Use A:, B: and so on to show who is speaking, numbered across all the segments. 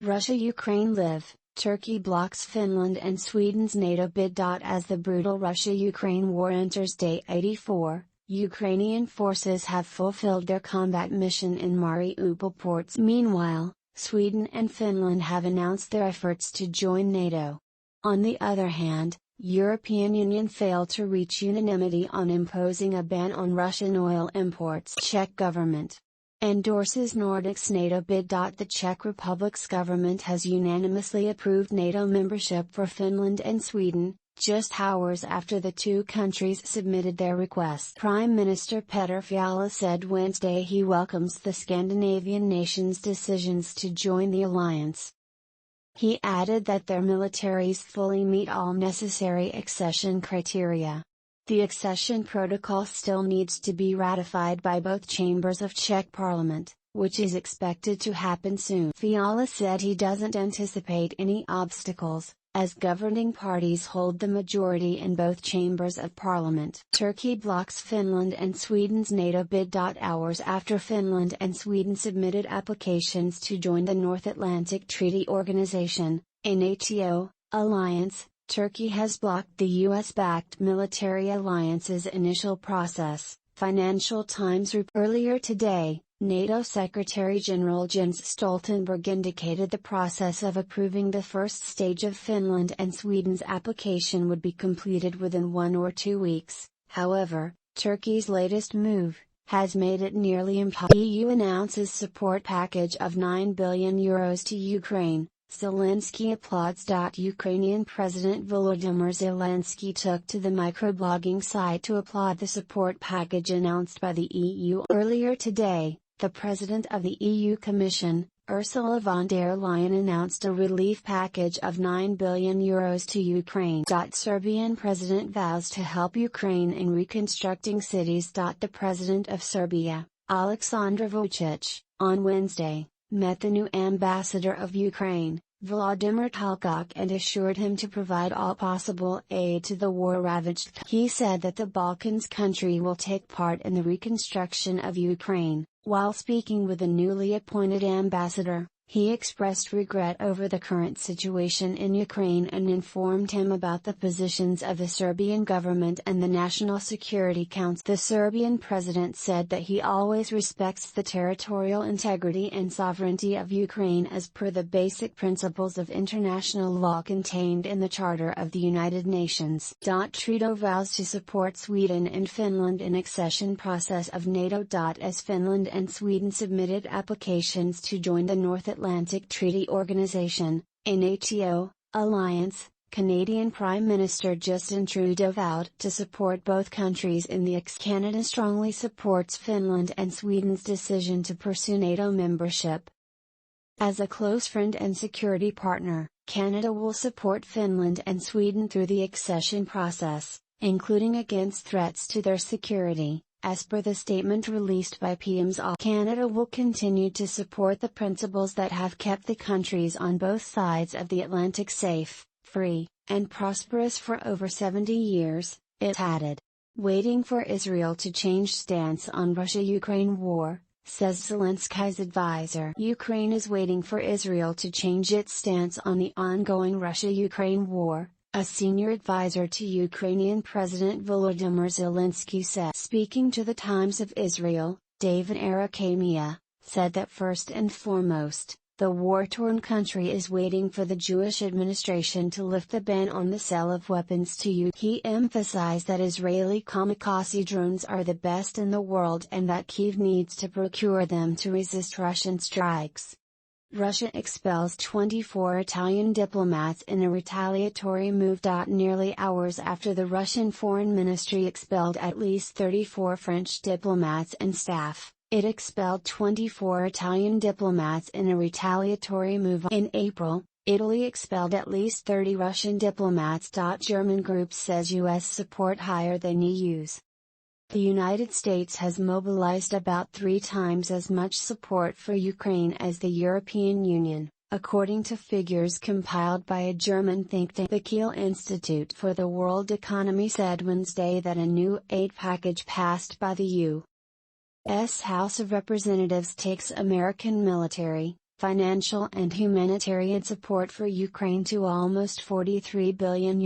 A: Russia-Ukraine live, Turkey blocks Finland and Sweden's NATO bid. As the brutal Russia-Ukraine war enters day 84, Ukrainian forces have fulfilled their combat mission in Mariupol ports. Meanwhile, Sweden and Finland have announced their efforts to join NATO. On the other hand, European Union failed to reach unanimity on imposing a ban on Russian oil imports. Czech government endorses Nordic's NATO bid. The Czech Republic's government has unanimously approved NATO membership for Finland and Sweden, just hours after the two countries submitted their request. Prime Minister Petr Fiala said Wednesday he welcomes the Scandinavian nations' decisions to join the alliance. He added that their militaries fully meet all necessary accession criteria. The accession protocol still needs to be ratified by both chambers of Czech parliament, which is expected to happen soon. Fiala said he doesn't anticipate any obstacles, as governing parties hold the majority in both chambers of parliament. Turkey blocks Finland and Sweden's NATO bid. Hours after Finland and Sweden submitted applications to join the North Atlantic Treaty Organization, NATO, alliance, Turkey has blocked the US-backed military alliance's initial process, Financial Times reported. Earlier today, NATO Secretary-General Jens Stoltenberg indicated the process of approving the first stage of Finland and Sweden's application would be completed within 1 or 2 weeks. However, Turkey's latest move has made it nearly impossible. EU announces support package of €9 billion to Ukraine. Zelensky applauds. Ukrainian President Volodymyr Zelensky took to the microblogging site to applaud the support package announced by the EU. Earlier today, the President of the EU Commission, Ursula von der Leyen, announced a relief package of €9 billion to Ukraine. Serbian President vows to help Ukraine in reconstructing cities. The President of Serbia, Aleksandar Vučić, on Wednesday, met the new ambassador of Ukraine, Vladimir Tolkok, and assured him to provide all possible aid to the war-ravaged country. He said that the Balkans country will take part in the reconstruction of Ukraine. While speaking with the newly appointed ambassador, he expressed regret over the current situation in Ukraine and informed him about the positions of the Serbian government and the National Security Council. The Serbian president said that he always respects the territorial integrity and sovereignty of Ukraine as per the basic principles of international law contained in the Charter of the United Nations. Trudeau vows to support Sweden and Finland in accession process of NATO. As Finland and Sweden submitted applications to join the North Atlantic Treaty Organization, NATO, alliance, Canadian Prime Minister Justin Trudeau vowed to support both countries in the Canada strongly supports Finland and Sweden's decision to pursue NATO membership. As a close friend and security partner, Canada will support Finland and Sweden through the accession process, including against threats to their security. As per the statement released by PM's office, Canada will continue to support the principles that have kept the countries on both sides of the Atlantic safe, free, and prosperous for over 70 years, it added. Waiting for Israel to change stance on Russia-Ukraine war, says Zelensky's advisor. Ukraine is waiting for Israel to change its stance on the ongoing Russia-Ukraine war, a senior advisor to Ukrainian President Volodymyr Zelensky said. Speaking to the Times of Israel, David Arakamiya said that first and foremost, the war-torn country is waiting for the Jewish administration to lift the ban on the sale of weapons to Ukraine. He emphasized that Israeli kamikaze drones are the best in the world and that Kyiv needs to procure them to resist Russian strikes. Russia expels 24 Italian diplomats in a retaliatory move. Nearly hours after the Russian Foreign Ministry expelled at least 34 French diplomats and staff, it expelled 24 Italian diplomats in a retaliatory move. In April, Italy expelled at least 30 Russian diplomats. German group says US support higher than EU's. The United States has mobilized about 3 times as much support for Ukraine as the European Union, according to figures compiled by a German think tank. The Kiel Institute for the World Economy said Wednesday that a new aid package passed by the U.S. House of Representatives takes American military, financial and humanitarian support for Ukraine to almost €43 billion,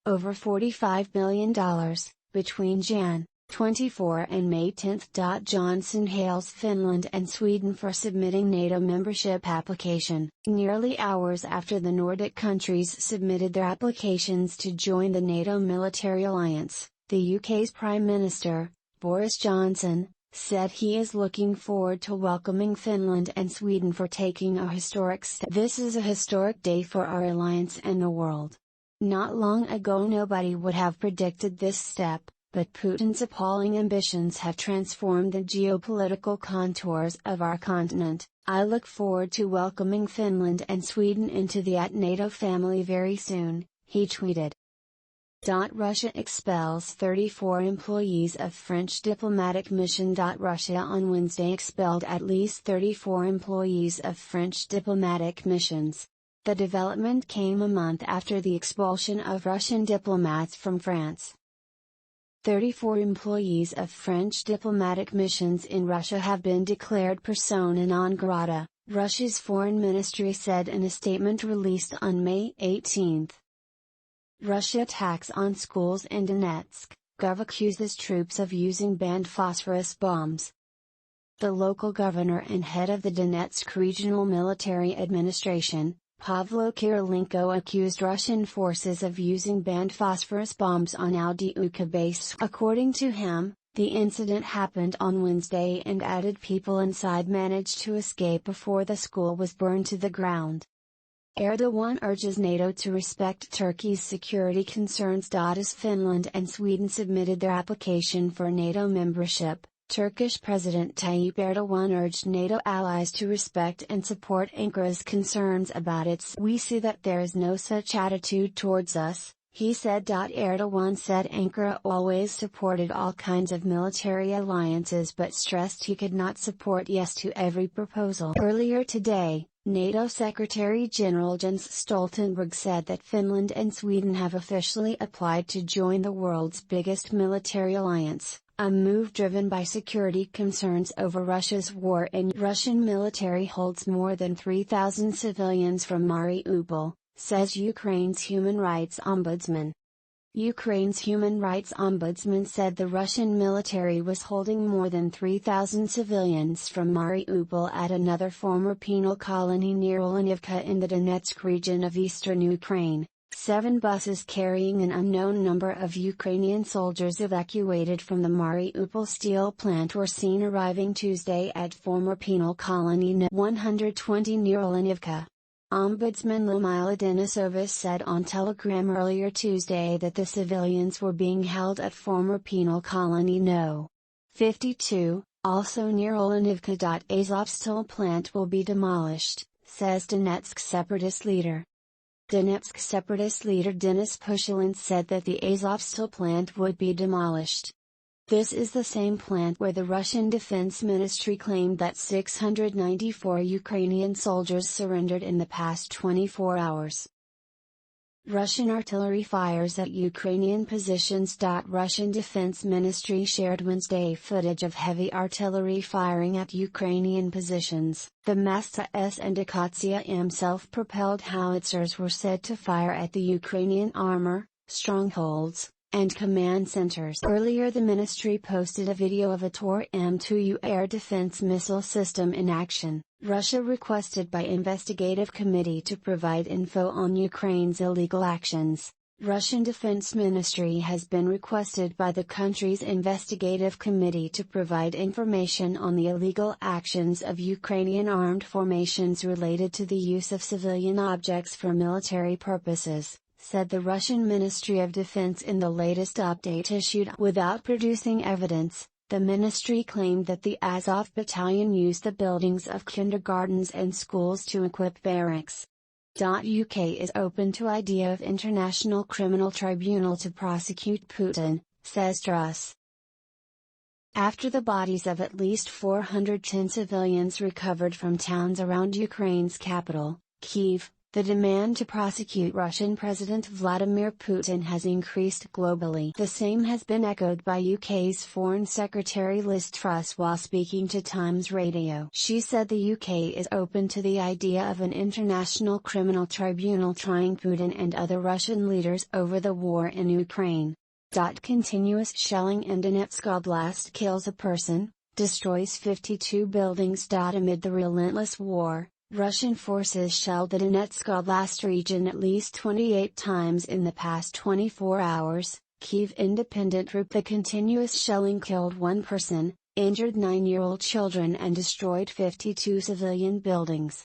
A: over $45 million, between Jan. 24 and May 10. Johnson hails Finland and Sweden for submitting NATO membership application. Nearly hours after the Nordic countries submitted their applications to join the NATO military alliance, the UK's Prime Minister, Boris Johnson, said he is looking forward to welcoming Finland and Sweden for taking a historic step. This is a historic day for our alliance and the world. Not long ago nobody would have predicted this step, but Putin's appalling ambitions have transformed the geopolitical contours of our continent. I look forward to welcoming Finland and Sweden into the NATO family very soon, he tweeted. Russia expels 34 employees of French diplomatic mission. Russia on Wednesday expelled at least 34 employees of French diplomatic missions. The development came a month after the expulsion of Russian diplomats from France. 34 employees of French diplomatic missions in Russia have been declared persona non grata, Russia's foreign ministry said in a statement released on May 18. Russia attacks on schools in Donetsk, Gov accuses troops of using banned phosphorus bombs. The local governor and head of the Donetsk Regional Military Administration, Pavlo Kirilenko, accused Russian forces of using banned phosphorus bombs on Avdiivka base. According to him, the incident happened on Wednesday and added people inside managed to escape before the school was burned to the ground. Erdogan urges NATO to respect Turkey's security concerns. As Finland and Sweden submitted their application for NATO membership, Turkish President Tayyip Erdogan urged NATO allies to respect and support Ankara's concerns about its. We see that there is no such attitude towards us, he said. Erdogan said Ankara always supported all kinds of military alliances but stressed he could not support yes to every proposal. Earlier today, NATO Secretary-General Jens Stoltenberg said that Finland and Sweden have officially applied to join the world's biggest military alliance, a move driven by security concerns over Russia's war in. Russian military holds more than 3,000 civilians from Mariupol, says Ukraine's human rights ombudsman. Ukraine's human rights ombudsman said the Russian military was holding more than 3,000 civilians from Mariupol at another former penal colony near Olenivka in the Donetsk region of eastern Ukraine. 7 buses carrying an unknown number of Ukrainian soldiers evacuated from the Mariupol steel plant were seen arriving Tuesday at former penal colony 120 near Olenivka. Ombudsman Lyudmila Denisova said on Telegram earlier Tuesday that the civilians were being held at former penal colony No. 52, also near Olenivka. Azovstal plant will be demolished, says Donetsk separatist leader. Donetsk separatist leader Denis Pushilin said that the Azovstal plant would be demolished. This is the same plant where the Russian Defense Ministry claimed that 694 Ukrainian soldiers surrendered in the past 24 hours. Russian artillery fires at Ukrainian positions. Russian Defense Ministry shared Wednesday footage of heavy artillery firing at Ukrainian positions. The Masta S and Akatsiya M self-propelled howitzers were said to fire at the Ukrainian armor, strongholds, and command centers. Earlier the ministry posted a video of a Tor M2U air defense missile system in action. Russia requested by investigative committee to provide info on Ukraine's illegal actions. Russian Defense Ministry has been requested by the country's investigative committee to provide information on the illegal actions of Ukrainian armed formations related to the use of civilian objects for military purposes, said the Russian Ministry of Defense in the latest update issued. Without producing evidence, the ministry claimed that the Azov battalion used the buildings of kindergartens and schools to equip barracks. UK is open to idea of International Criminal Tribunal to prosecute Putin, says Truss. After the bodies of at least 410 civilians recovered from towns around Ukraine's capital, Kyiv, The demand to prosecute Russian President Vladimir Putin has increased globally. The same has been echoed by UK's Foreign Secretary Liz Truss while speaking to Times Radio. She said the UK is open to the idea of an international criminal tribunal trying Putin and other Russian leaders over the war in Ukraine. Continuous shelling in Donetsk Oblast kills a person, destroys 52 buildings. Amid the relentless war, Russian forces shelled the Donetsk Oblast region at least 28 times in the past 24 hours, Kyiv Independent Group. The continuous shelling killed one person, injured 9-year-old children and destroyed 52 civilian buildings.